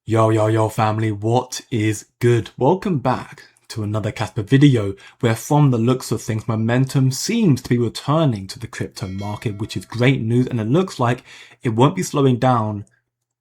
Yo family, what is good? Welcome back to another Kaspa video where from the looks of things momentum seems to be returning to the crypto market, which is great news, and it looks like it won't be slowing down,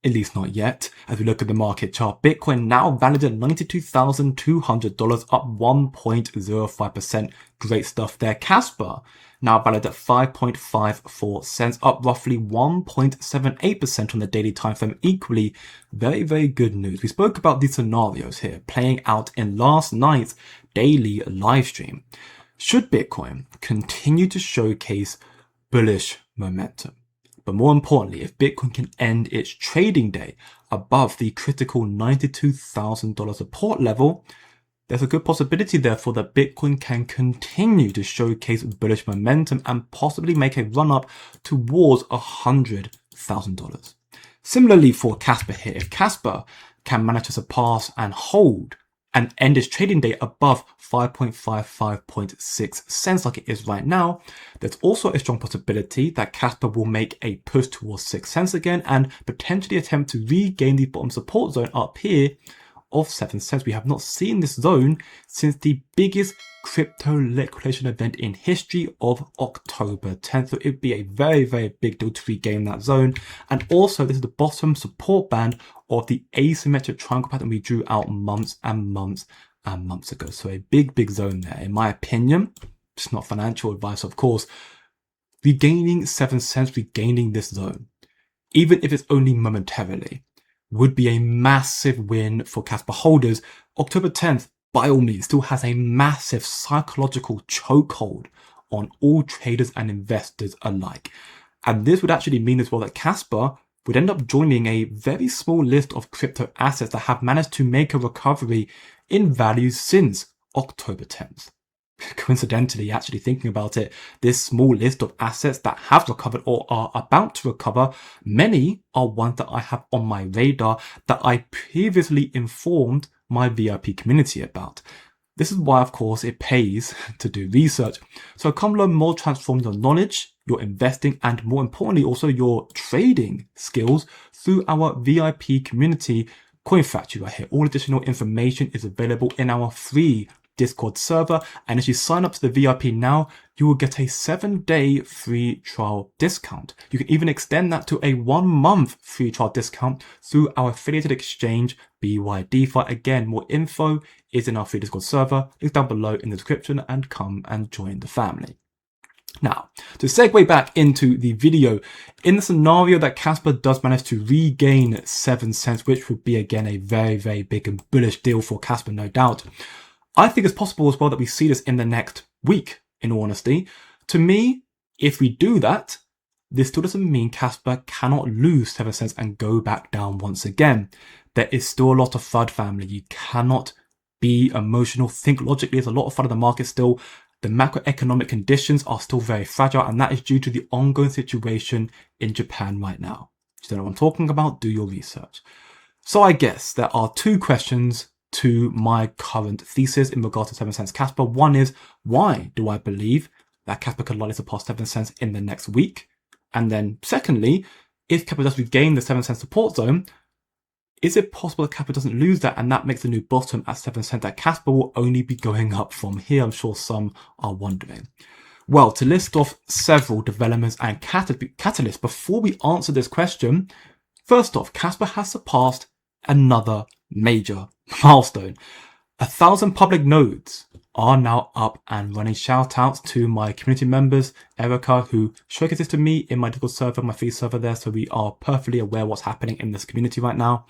at least not yet. As we look at the market chart, Bitcoin now valued at $92,200, up 1.05%. Great stuff there. Kaspa now valued at 5.54 cents, up roughly 1.78% on the daily time frame. Equally, very good news. We spoke about these scenarios here playing out in last night's daily live stream. Should Bitcoin continue to showcase bullish momentum? But more importantly, if Bitcoin can end its trading day above the critical $92,000 support level, there's a good possibility therefore that Bitcoin can continue to showcase bullish momentum and possibly make a run up towards $100,000. Similarly for Kaspa here, if Kaspa can manage to surpass and hold and end its trading day above 5.55.6 cents like it is right now, there's also a strong possibility that Kaspa will make a push towards 6 cents again and potentially attempt to regain the bottom support zone up here of 7 cents. We have not seen this zone since the biggest crypto liquidation event in history of October 10th. So it'd be a very big deal to regain that zone. And also this is the bottom support band of the asymmetric triangle pattern we drew out months ago. So a big zone there. In my opinion, it's not financial advice, of course. Regaining 7 cents, regaining this zone, even if it's only momentarily, would be a massive win for Kaspa holders. October 10th, by all means, still has a massive psychological chokehold on all traders and investors alike. And this would actually mean as well that Kaspa would end up joining a very small list of crypto assets that have managed to make a recovery in value since October 10th. Coincidentally, actually thinking about it, this small list of assets that have recovered or are about to recover, many are ones that I have on my radar that I previously informed my VIP community about. This is why, of course, it pays to do research. So come learn more, transform your knowledge, your investing, and more importantly, also your trading skills through our VIP community, Coin Factory right here. All additional information is available in our free Discord server, and if you sign up to the VIP now, you will get a 7-day free trial discount. You can even extend that to a 1-month free trial discount through our affiliated exchange BYDFI. Again, more info is in our free Discord server. It's down below in the description, and come and join the family. Now, to segue back into the video, in the scenario that Kaspa does manage to regain 7 cents, which would be again a very big and bullish deal for Kaspa, no doubt, I think it's possible as well that we see this in the next week, in all honesty. To me, if we do that, this still doesn't mean Kaspa cannot lose 7 cents and go back down once again. There is still a lot of FUD, family. You cannot be emotional. Think logically. There's a lot of FUD in the market still. The macroeconomic conditions are still very fragile, and that is due to the ongoing situation in Japan right now. If you don't know what I'm talking about, do your research. So I guess there are two questions to my current thesis in regards to 7 cents Kaspa. One is, why do I believe that Kaspa could likely surpass 7 cents in the next week? And then secondly, if Kaspa does regain the 7 cents support zone, is it possible that Kaspa doesn't lose that and that makes the new bottom at 7 cents, that Kaspa will only be going up from here? I'm sure some are wondering. Well, to list off several developments and catalysts before we answer this question, first off, Kaspa has surpassed another major milestone. 1,000 public nodes are now up and running. Shout outs to my community members, Erica, who showcased this to me in my Discord server, my free server there, so we are perfectly aware what's happening in this community right now.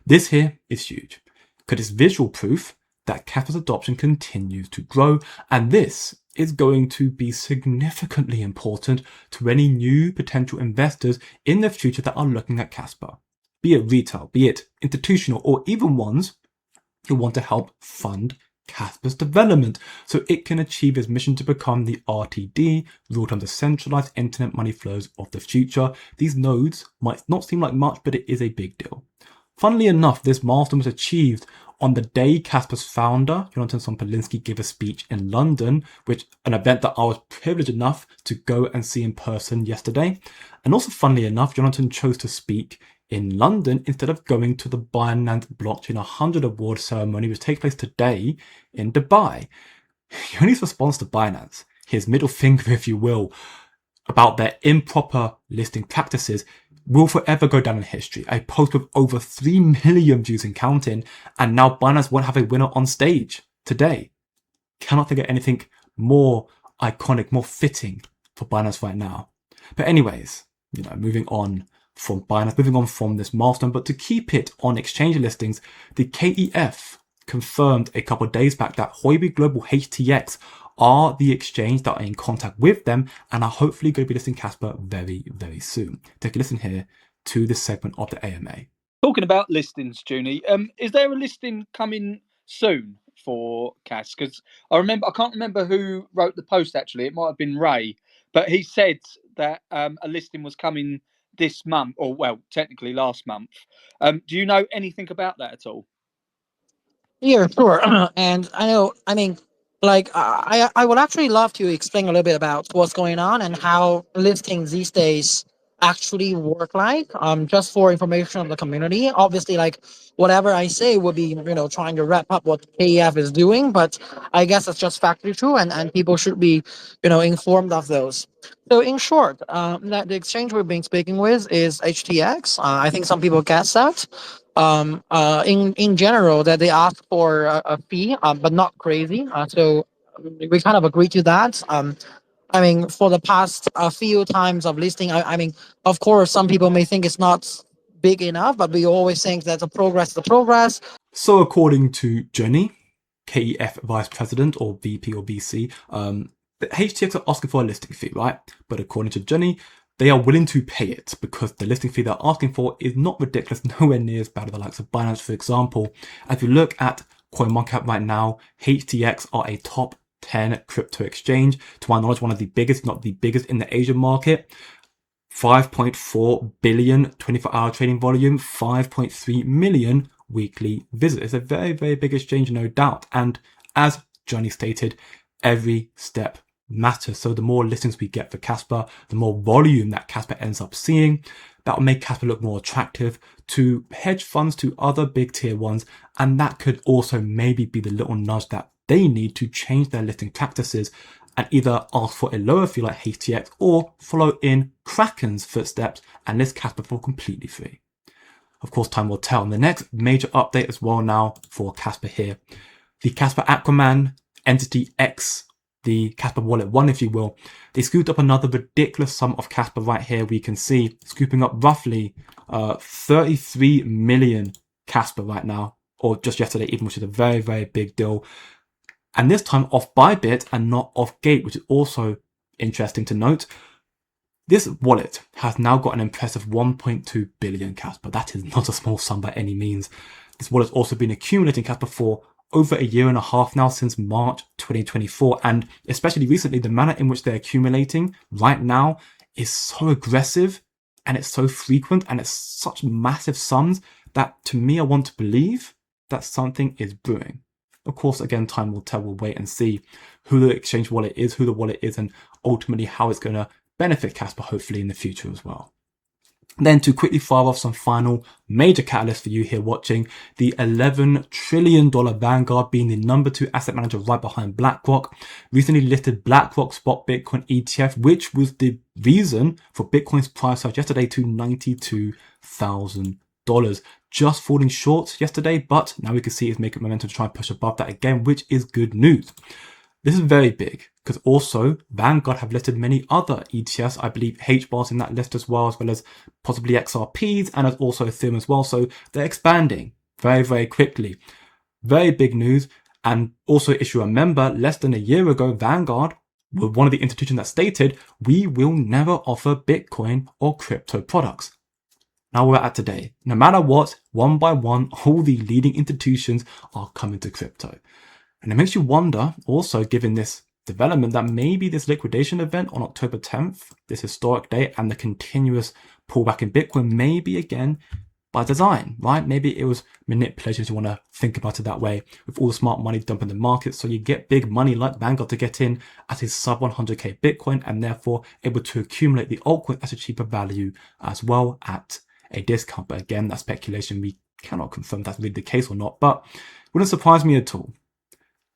This here is huge because it's visual proof that Kaspa's adoption continues to grow, and this is going to be significantly important to any new potential investors in the future that are looking at Kaspa, be it retail, be it institutional, or even ones who want to help fund Kaspa's development so it can achieve its mission to become the RTD, real-time decentralized internet money flows of the future. These nodes might not seem like much, but it is a big deal. Funnily enough, this milestone was achieved on the day Kaspa's founder, Jonathan Sompolinsky, gave a speech in London, which an event that I was privileged enough to go and see in person yesterday. And also, funnily enough, Jonathan chose to speak in London instead of going to the Binance Blockchain 100 award ceremony, which takes place today in Dubai. Yoni's response to Binance, his middle finger, if you will, about their improper listing practices will forever go down in history. A post with over 3 million views and counting, and now Binance won't have a winner on stage today. Cannot think of anything more iconic, more fitting for Binance right now. But anyways, moving on from Binance, moving on from this milestone, but to keep it on exchange listings, the KEF confirmed a couple of days back that Huobi Global HTX are the exchange that are in contact with them and are hopefully going to be listing Kaspa very, very soon. Take a listen here to this segment of the AMA. Talking about listings, Junie, is there a listing coming soon for Kas? Because I can't remember who wrote the post actually. It might have been Ray, but he said that a listing was coming this month, or well, technically last month. Do you know anything about that at all? Yeah, sure. And I would actually love to explain a little bit about what's going on and how listings these days actually work like. Just for information of the community. Obviously, like whatever I say would be, trying to wrap up what KEF is doing, but I guess it's just factually true and people should be, informed of those. So in short, that the exchange we've been speaking with is HTX. I think some people guess that in general that they ask for a fee, but not crazy. So we kind of agree to that. For the past few times of listing, of course, some people may think it's not big enough, but we always think that the progress. So according to Jenny, KEF Vice President or VP or BC, the HTX are asking for a listing fee, right? But according to Jenny, they are willing to pay it because the listing fee they're asking for is not ridiculous, nowhere near as bad as the likes of Binance, for example. As you look at CoinMarketCap right now, HTX are a top 10 crypto exchange. To my knowledge, one of the biggest, not the biggest in the Asian market. 5.4 billion 24-hour trading volume, 5.3 million weekly visitors. It's a very, very big exchange, no doubt. And as Johnny stated, every step matters. So the more listings we get for Kaspa, the more volume that Kaspa ends up seeing, that will make Kaspa look more attractive to hedge funds, to other big tier ones. And that could also maybe be the little nudge that they need to change their listing practices and either ask for a lower fee like HTX or follow in Kraken's footsteps and list Kaspa for completely free. Of course, time will tell. And the next major update as well now for Kaspa here, the Kaspa Aquaman Entity X, the Kaspa Wallet 1, if you will, they scooped up another ridiculous sum of Kaspa right here. We can see scooping up roughly 33 million Kaspa right now, or just yesterday even, which is a very, very big deal. And this time off Bybit and not off Gate, which is also interesting to note. This wallet has now got an impressive 1.2 billion Kaspa. That is not a small sum by any means. This wallet has also been accumulating Kaspa for over a year and a half now, since March 2024. And especially recently, the manner in which they're accumulating right now is so aggressive and it's so frequent and it's such massive sums that to me, I want to believe that something is brewing. Of course, again, time will tell. We'll wait and see who the exchange wallet is, who the wallet is, and ultimately how it's going to benefit Kaspa, hopefully in the future as well. Then to quickly fire off some final major catalysts for you here watching, the $11 trillion Vanguard being the number 2 asset manager right behind BlackRock, recently listed BlackRock Spot Bitcoin ETF, which was the reason for Bitcoin's price surge yesterday to $92,000. Just falling short yesterday, but now we can see it's making momentum to try and push above that again, which is good news. This is very big because also Vanguard have listed many other ETFs. I believe HBAR's in that list as well as possibly XRPs and as also Ethereum as well. So they're expanding very, very quickly. Very big news. And also, if you remember, less than a year ago, Vanguard were one of the institutions that stated, we will never offer Bitcoin or crypto products. Now we're at today. No matter what, one by one, all the leading institutions are coming to crypto. And it makes you wonder, also given this development, that maybe this liquidation event on October 10th, this historic date, and the continuous pullback in Bitcoin may be again by design, right? Maybe it was manipulation if you want to think about it that way, with all the smart money dumping the market. So you get big money like Vanguard to get in at his sub 100k Bitcoin and therefore able to accumulate the altcoin at a cheaper value as well at a discount. But again, that's speculation. We cannot confirm if that's really the case or not, but wouldn't surprise me at all.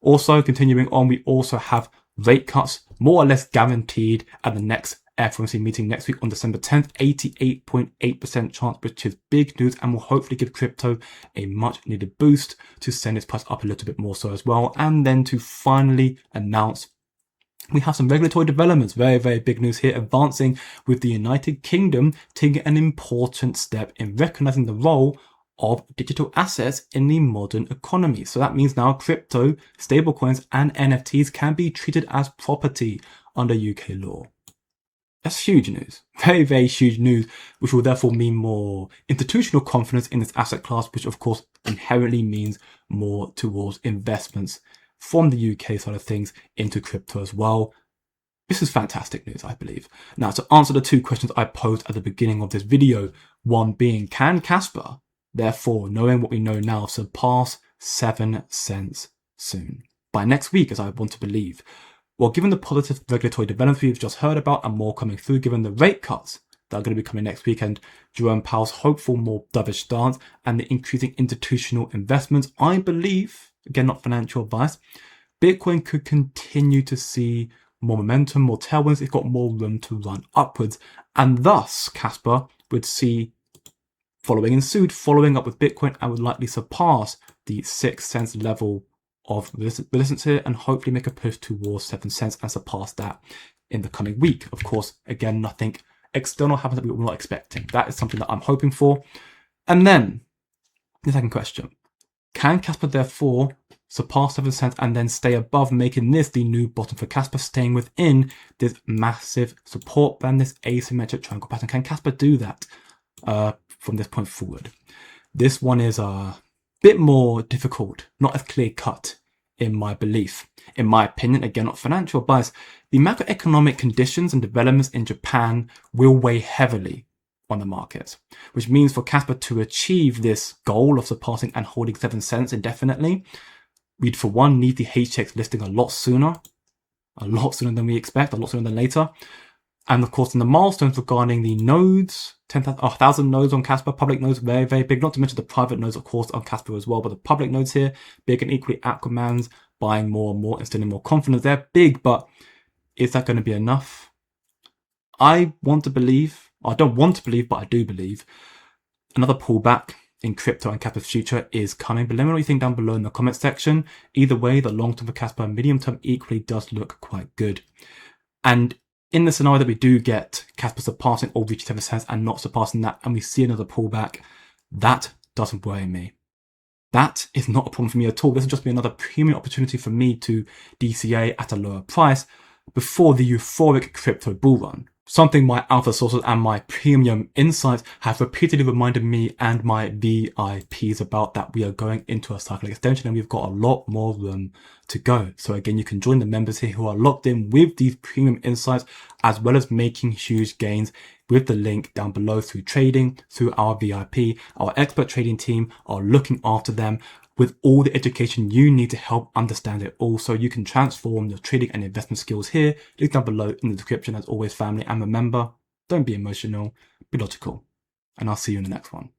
Also, continuing on, we also have rate cuts more or less guaranteed at the next FOMC meeting next week on December 10th, 88.8% chance, which is big news and will hopefully give crypto a much needed boost to send its price up a little bit more so as well. And then to finally announce, we have some regulatory developments, very, very big news here, advancing with the United Kingdom taking an important step in recognizing the role of digital assets in the modern economy. So that means now crypto, stablecoins and NFTs can be treated as property under UK law. That's huge news, very, very huge news, which will therefore mean more institutional confidence in this asset class, which of course inherently means more towards investments from the UK side of things into crypto as well. This is fantastic news, I believe. Now, to answer the two questions I posed at the beginning of this video, one being, can Kaspa, therefore, knowing what we know now, surpass 7 cents soon? By next week, as I want to believe. Well, given the positive regulatory developments we've just heard about and more coming through, given the rate cuts that are going to be coming next week and Jerome Powell's hopeful more dovish stance and the increasing institutional investments, I believe, again, not financial advice, Bitcoin could continue to see more momentum, more tailwinds. It's got more room to run upwards. And thus, Kaspa would see following up with Bitcoin and would likely surpass the 6 cents level of resistance here and hopefully make a push towards 7 cents and surpass that in the coming week. Of course, again, nothing external happens that we were not expecting. That is something that I'm hoping for. And then the second question, can Kaspa therefore surpass 7 cents and then stay above, making this the new bottom for Kaspa, staying within this massive support band, this asymmetric triangle pattern? Can Kaspa do that from this point forward? This one is a bit more difficult, not as clear cut in my belief. In my opinion, again, not financial advice, the macroeconomic conditions and developments in Japan will weigh heavily on the markets, which means for Kaspa to achieve this goal of surpassing and holding 7 cents indefinitely, we'd for one need the HTX listing a lot sooner than we expect, a lot sooner than later. And of course, in the milestones regarding the nodes, 1,000 nodes on Kaspa, public nodes, very, very big. Not to mention the private nodes, of course, on Kaspa as well. But the public nodes here, big, and equally Aquaman's buying more and more, instilling more confidence. They're big, but is that going to be enough? I want to believe, I don't want to believe, but I do believe another pullback in crypto and Kaspa's future is coming. But let me know what you think down below in the comment section. Either way, the long term for Kaspa and medium term equally does look quite good. And in the scenario that we do get Kaspa surpassing or reaching 7 cents and not surpassing that, and we see another pullback, that doesn't worry me. That is not a problem for me at all. This will just be another premium opportunity for me to DCA at a lower price before the euphoric crypto bull run. Something my alpha sources and my premium insights have repeatedly reminded me and my VIPs about, that we are going into a cycle extension and we've got a lot more room to go. So again, you can join the members here who are locked in with these premium insights, as well as making huge gains with the link down below through trading, through our VIP. Our expert trading team are looking after them with all the education you need to help understand it all, so you can transform your trading and investment skills here. Link down below in the description as always, family. And remember, don't be emotional, be logical. And I'll see you in the next one.